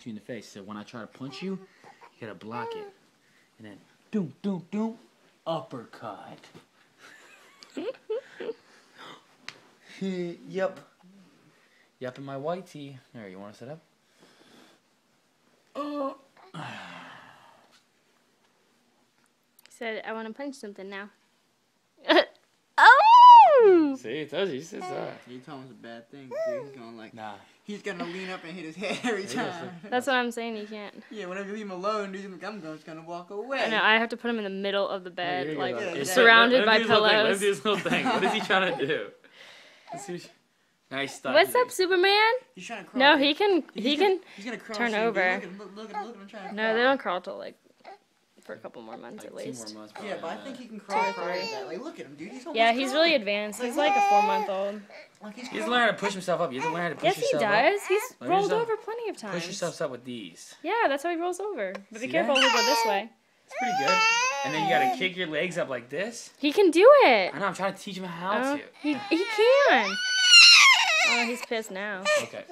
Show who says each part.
Speaker 1: you in the face. So when I try to punch you, you gotta block it. And then, doom, doom, doom, uppercut. Yep. Yep, in my white tee. Alright, you wanna set up? Oh.
Speaker 2: He said, I want to punch something now. Oh!
Speaker 1: See, it does. He says that.
Speaker 3: You told him it's a bad thing, dude. He's going like,
Speaker 1: Nah.
Speaker 3: he's gonna lean up and hit his head every time.
Speaker 2: That's what I'm saying, you can't.
Speaker 3: Yeah, whenever you leave him alone, dude, I'm just gonna walk away.
Speaker 2: I know, I have to put him in the middle of the bed,
Speaker 1: Yeah,
Speaker 2: like,
Speaker 3: yeah.
Speaker 2: surrounded by
Speaker 1: Let him do
Speaker 2: pillows.
Speaker 1: his little thing. What is he trying to do? Let's see. Nice stuff.
Speaker 2: What's up, Superman?
Speaker 3: He's trying to crawl.
Speaker 2: No, he can,
Speaker 3: He's gonna crawl
Speaker 2: turn
Speaker 3: soon, dude.
Speaker 2: over.
Speaker 3: Look at him trying to
Speaker 2: No,
Speaker 3: crawl.
Speaker 2: they don't crawl till, like, for a couple more months
Speaker 1: Like
Speaker 2: at
Speaker 1: 2
Speaker 2: least.
Speaker 1: more months.
Speaker 3: Yeah, but I
Speaker 1: probably
Speaker 3: think
Speaker 1: that.
Speaker 3: he can crawl
Speaker 2: 2 or
Speaker 3: prior to
Speaker 2: 3.
Speaker 3: that. Like, look at him, dude. He's almost
Speaker 2: Yeah, he's really
Speaker 3: crawling.
Speaker 2: advanced. He's like a 4-month-old.
Speaker 3: Like he's
Speaker 1: He has to learn how to push himself up. You have to learn how to push
Speaker 2: Yes, he
Speaker 1: yourself up.
Speaker 2: does. He's
Speaker 1: Learn
Speaker 2: rolled
Speaker 1: yourself-
Speaker 2: over plenty of times.
Speaker 1: Push yourself up with these.
Speaker 2: Yeah, that's how he rolls over. But be
Speaker 1: See
Speaker 2: careful,
Speaker 1: that?
Speaker 2: he'll go this way.
Speaker 1: It's pretty good. And then you gotta kick your legs up like this.
Speaker 2: He can do it.
Speaker 1: I know, I'm trying to teach him how
Speaker 2: Oh,
Speaker 1: to.
Speaker 2: he can. Oh, he's pissed now.
Speaker 1: Okay.